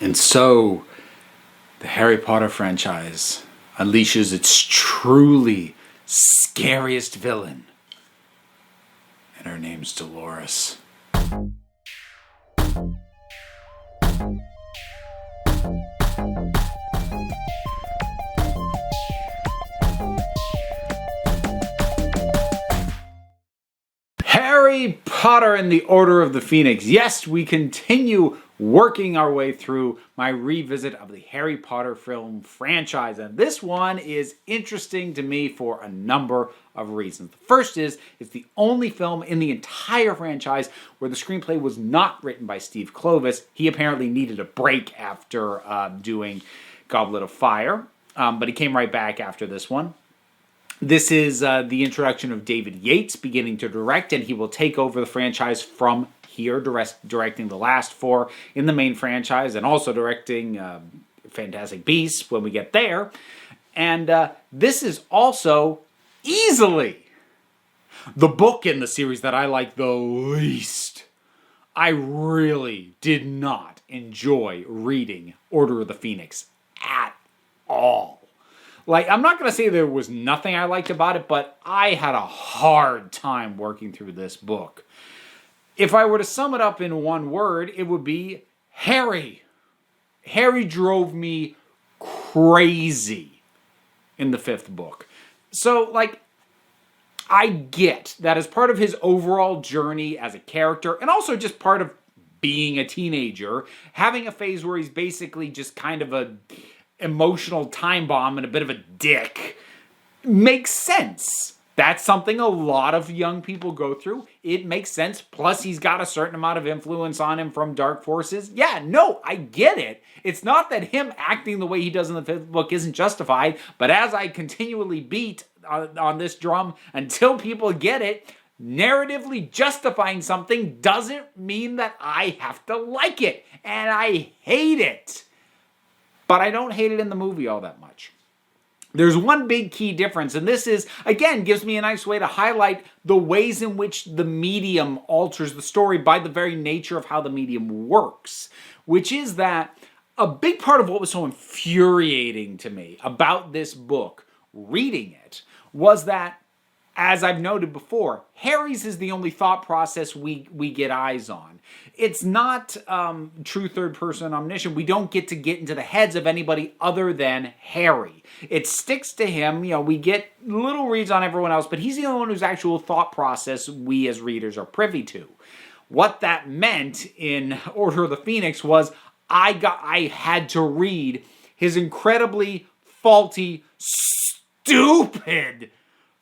And so, the Harry Potter franchise unleashes its truly scariest villain. And her name's Dolores. Harry Potter and the Order of the Phoenix. Yes, we continue working our way through my revisit of the Harry Potter film franchise. And this one is interesting to me for a number of reasons. The first is, it's the only film in the entire franchise where the screenplay was not written by Steve Kloves. He apparently needed a break after doing Goblet of Fire, but he came right back after this one. This is the introduction of David Yates beginning to direct, and he will take over the franchise from here, directing the last four in the main franchise, and also directing Fantastic Beasts when we get there. And this is also easily the book in the series that I like the least. I really did not enjoy reading Order of the Phoenix at all. Like, I'm not going to say there was nothing I liked about it, but I had a hard time working through this book. If I were to sum it up in one word, it would be Harry. Harry drove me crazy in the fifth book. So, like, I get that as part of his overall journey as a character, and also just part of being a teenager, having a phase where he's basically just kind of a emotional time bomb and a bit of a dick makes sense. That's something a lot of young people go through. It makes sense. Plus, he's got a certain amount of influence on him from dark forces. Yeah, no, I get it. It's not that him acting the way he does in the fifth book isn't justified, but as I continually beat on this drum until people get it, narratively justifying something doesn't mean that I have to like it. And I hate it. But I don't hate it in the movie all that much. There's one big key difference, and this is, again, gives me a nice way to highlight the ways in which the medium alters the story by the very nature of how the medium works, which is that a big part of what was so infuriating to me about this book, reading it, was that, as I've noted before, Harry's is the only thought process we get eyes on. It's not true third-person omniscient. We don't get into the heads of anybody other than Harry. It sticks to him. You know, we get little reads on everyone else, but he's the only one whose actual thought process we as readers are privy to. What that meant in Order of the Phoenix was I had to read his incredibly faulty, stupid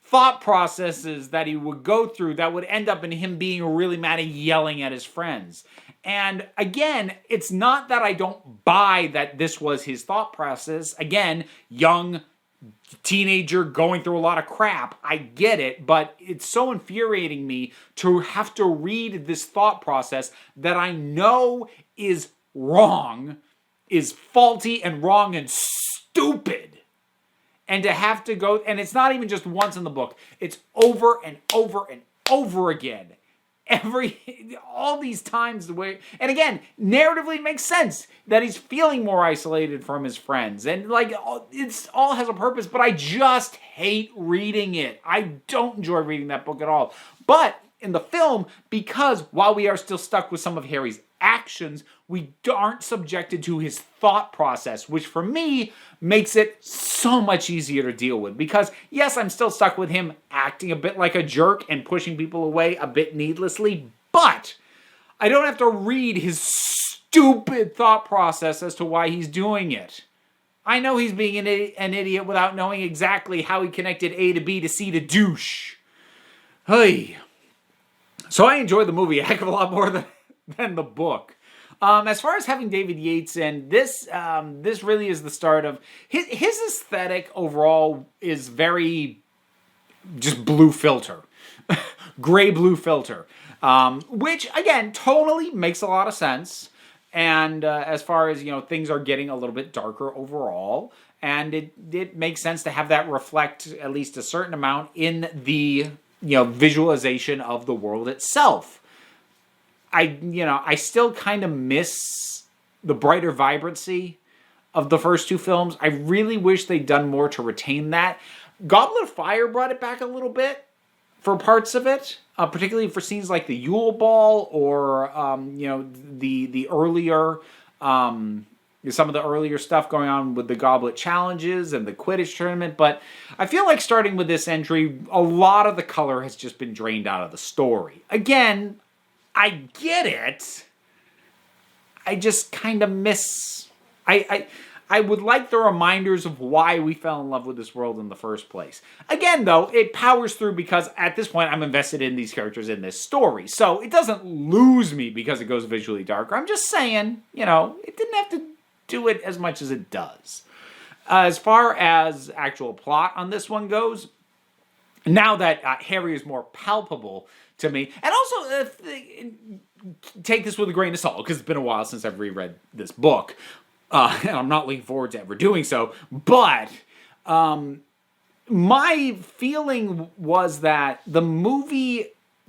thought processes that he would go through that would end up in him being really mad and yelling at his friends. And again, it's not that I don't buy that this was his thought process. Again, young teenager going through a lot of crap. I get it, but it's so infuriating me to have to read this thought process that I know is wrong, is faulty and wrong and stupid. And to have to go, and it's not even just once in the book, it's over and over and over again. All these times the way, and again, narratively it makes sense that he's feeling more isolated from his friends. And like, it's all has a purpose, but I just hate reading it. I don't enjoy reading that book at all. But in the film, because while we are still stuck with some of Harry's actions, we aren't subjected to his thought process, which for me makes it so much easier to deal with. Because yes, I'm still stuck with him acting a bit like a jerk and pushing people away a bit needlessly, but I don't have to read his stupid thought process as to why he's doing it. I know he's being an idiot without knowing exactly how he connected A to B to C to douche. Hey. So I enjoyed the movie a heck of a lot more than the book. As far as having David Yates in, this really is the start of his aesthetic overall is very just blue filter, gray blue filter, which again tonally makes a lot of sense. And as far as things are getting a little bit darker overall, and it makes sense to have that reflect at least a certain amount in the visualization of the world itself. I still kind of miss the brighter vibrancy of the first two films. I really wish they'd done more to retain that. Goblet of Fire brought it back a little bit for parts of it, particularly for scenes like the Yule Ball or the earlier some of the earlier stuff going on with the Goblet Challenges and the Quidditch tournament. But I feel like starting with this entry, a lot of the color has just been drained out of the story. Again, I get it. I just kind of miss... I would like the reminders of why we fell in love with this world in the first place. Again, though, it powers through because at this point I'm invested in these characters in this story. So it doesn't lose me because it goes visually darker. I'm just saying, it didn't have to do it as much as it does. As far as actual plot on this one goes, now that Harry is more palpable to me, and also take this with a grain of salt because it's been a while since I've reread this book. And I'm not looking forward to ever doing so. But my feeling was that the movie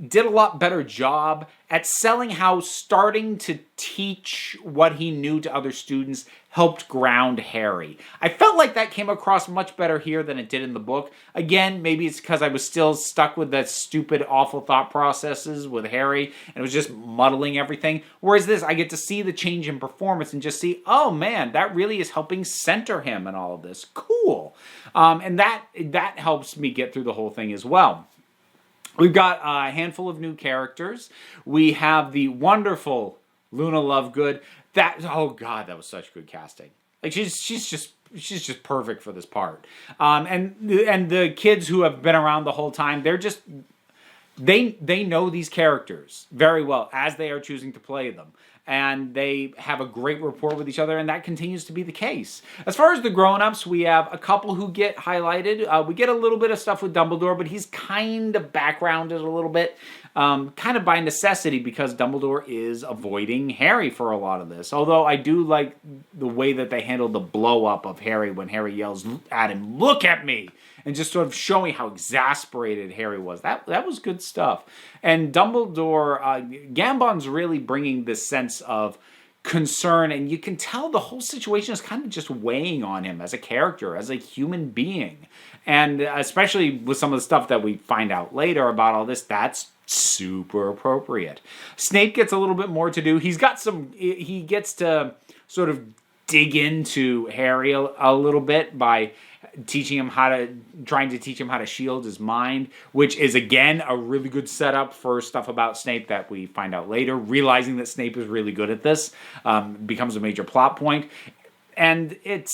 did a lot better job at selling how starting to teach what he knew to other students helped ground Harry. I felt like that came across much better here than it did in the book. Again, maybe it's because I was still stuck with that stupid, awful thought processes with Harry, and it was just muddling everything. Whereas this, I get to see the change in performance and just see, oh man, that really is helping center him in all of this. Cool. And that helps me get through the whole thing as well. We've got a handful of new characters. We have the wonderful Luna Lovegood. Oh god, that was such good casting. Like she's just perfect for this part. And the kids who have been around the whole time, they know these characters very well as they are choosing to play them. And they have a great rapport with each other, and that continues to be the case. As far as the grown-ups, we have a couple who get highlighted. We get a little bit of stuff with Dumbledore, but he's kind of backgrounded a little bit, kind of by necessity, because Dumbledore is avoiding Harry for a lot of this. Although I do like the way that they handled the blow-up of Harry when Harry yells at him, "Look at me!" And just sort of showing how exasperated Harry was. That was good stuff. And Dumbledore, Gambon's really bringing this sense of concern, and you can tell the whole situation is kind of just weighing on him as a character, as a human being. And especially with some of the stuff that we find out later about all this, that's super appropriate. Snape gets a little bit more to do. He gets to sort of dig into Harry a little bit by trying to teach him how to shield his mind, which is, again, a really good setup for stuff about Snape that we find out later. Realizing that Snape is really good at this becomes a major plot point. And it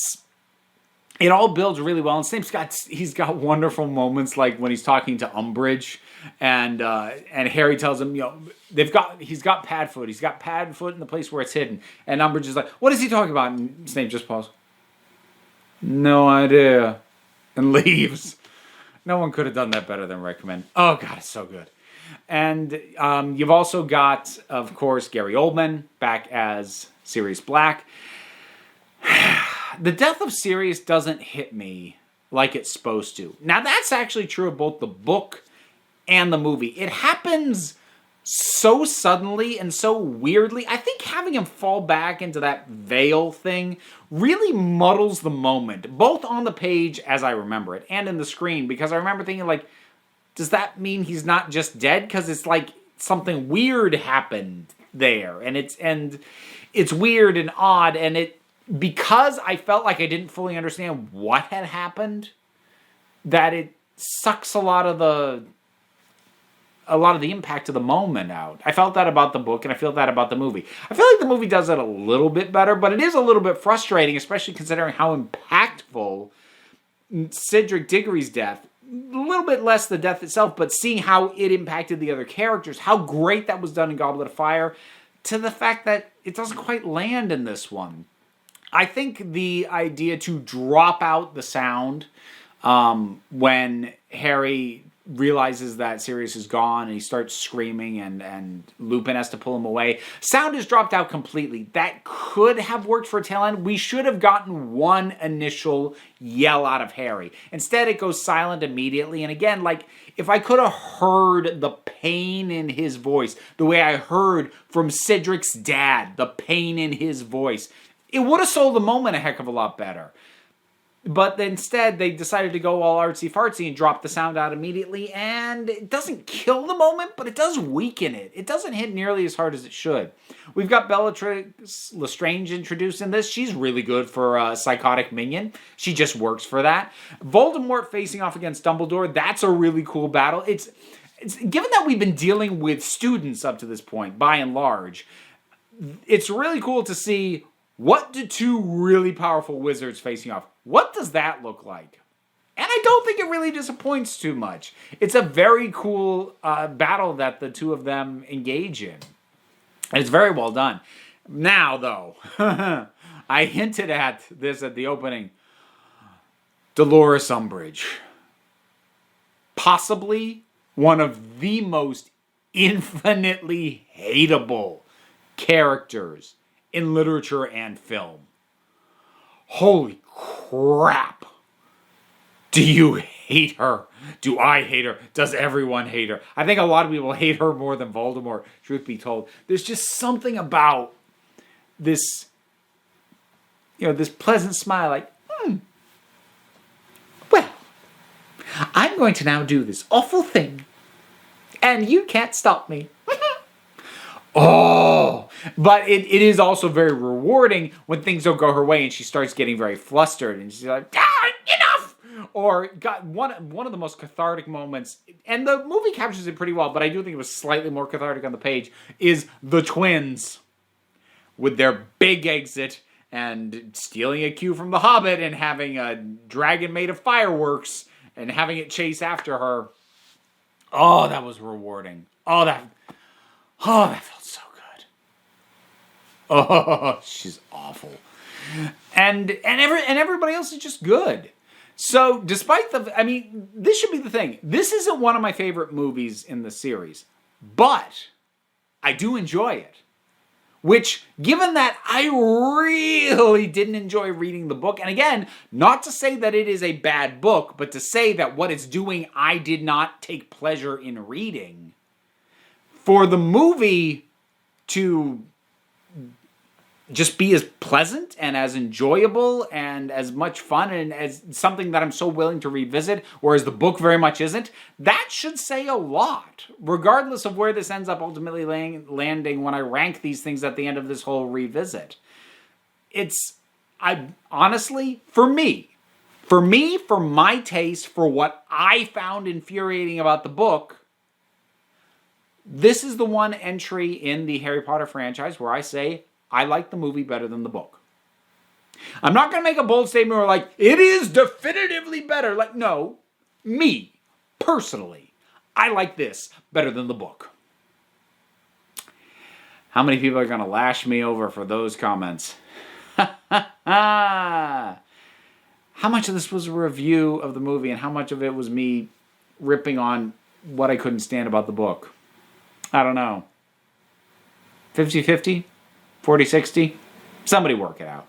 all builds really well. And Snape's got wonderful moments, like when he's talking to Umbridge, and Harry tells him, he's got Padfoot. He's got Padfoot in the place where it's hidden. And Umbridge is like, what is he talking about? And Snape just pauses. No idea. And leaves. No one could have done that better than recommend. Oh, God, it's so good. And you've also got, of course, Gary Oldman back as Sirius Black. The death of Sirius doesn't hit me like it's supposed to. Now, that's actually true of both the book and the movie. It happens so suddenly and so weirdly. I think having him fall back into that veil thing really muddles the moment, both on the page as I remember it and in the screen, because I remember thinking, like, does that mean he's not just dead? Because it's like something weird happened there, and it's weird and odd, and because I felt like I didn't fully understand what had happened, that it sucks a lot of the impact of the moment out. I felt that about the book, and I feel that about the movie. I feel like the movie does it a little bit better, but it is a little bit frustrating, especially considering how impactful Cedric Diggory's death, a little bit less the death itself, but seeing how it impacted the other characters, how great that was done in Goblet of Fire, to the fact that it doesn't quite land in this one. I think the idea to drop out the sound when Harry realizes that Sirius is gone and he starts screaming and Lupin has to pull him away. Sound is dropped out completely. That could have worked for a tail end. We should have gotten one initial yell out of Harry. Instead, it goes silent immediately. And again, like, if I could have heard the pain in his voice, the way I heard from Cedric's dad, the pain in his voice, it would have sold the moment a heck of a lot better. But instead, they decided to go all artsy-fartsy and drop the sound out immediately, and it doesn't kill the moment, but it does weaken it. It doesn't hit nearly as hard as it should. We've got Bellatrix Lestrange introduced in this. She's really good for a psychotic minion. She just works for that. Voldemort facing off against Dumbledore, that's a really cool battle. It's given that we've been dealing with students up to this point, by and large, it's really cool to see what do two really powerful wizards facing off. What does that look like? And I don't think it really disappoints too much. It's a very cool battle that the two of them engage in. And it's very well done. Now, though, I hinted at this at the opening. Dolores Umbridge. Possibly one of the most infinitely hateable characters in literature and film. Holy crap. Do you hate her? Do I hate her? Does everyone hate her? I think a lot of people hate her more than Voldemort, truth be told. There's just something about this, this pleasant smile, like, well, I'm going to now do this awful thing, and you can't stop me. Oh, but it is also very rewarding when things don't go her way and she starts getting very flustered and she's like, enough! Or got one of the most cathartic moments, and the movie captures it pretty well, but I do think it was slightly more cathartic on the page, is the twins with their big exit and stealing a cue from The Hobbit and having a dragon made of fireworks and having it chase after her. Oh, that was rewarding. Oh, that felt so good. Oh, she's awful. And everybody else is just good. So, despite this should be the thing. This isn't one of my favorite movies in the series, but I do enjoy it. Which, given that I really didn't enjoy reading the book, and again, not to say that it is a bad book, but to say that what it's doing I did not take pleasure in reading, for the movie to just be as pleasant and as enjoyable and as much fun and as something that I'm so willing to revisit, whereas the book very much isn't, that should say a lot, regardless of where this ends up ultimately landing when I rank these things at the end of this whole revisit. Honestly, for my taste, for what I found infuriating about the book, this is the one entry in the Harry Potter franchise where I say, I like the movie better than the book. I'm not going to make a bold statement where like, it is definitively better. Like, no, me, personally, I like this better than the book. How many people are going to lash me over for those comments? How much of this was a review of the movie and how much of it was me ripping on what I couldn't stand about the book? I don't know. 50-50? 40-60? Somebody work it out.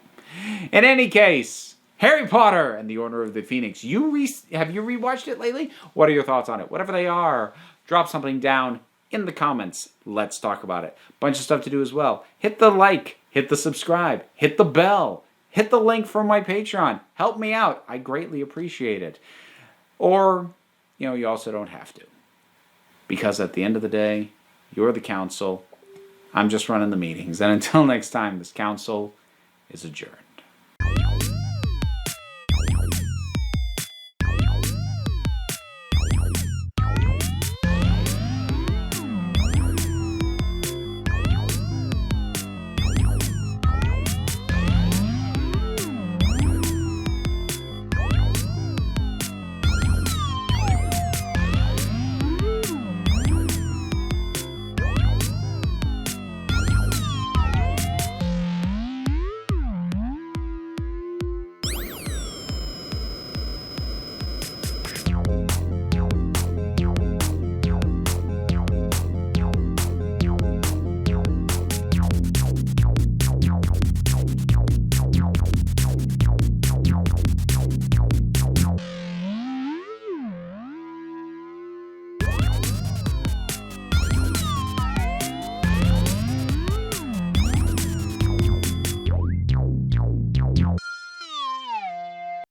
In any case, Harry Potter and the Order of the Phoenix. Have you rewatched it lately? What are your thoughts on it? Whatever they are, drop something down in the comments. Let's talk about it. Bunch of stuff to do as well. Hit the like, hit the subscribe, hit the bell, hit the link for my Patreon. Help me out. I greatly appreciate it. Or, you also don't have to. Because at the end of the day, you're the council. I'm just running the meetings. And until next time, this council is adjourned.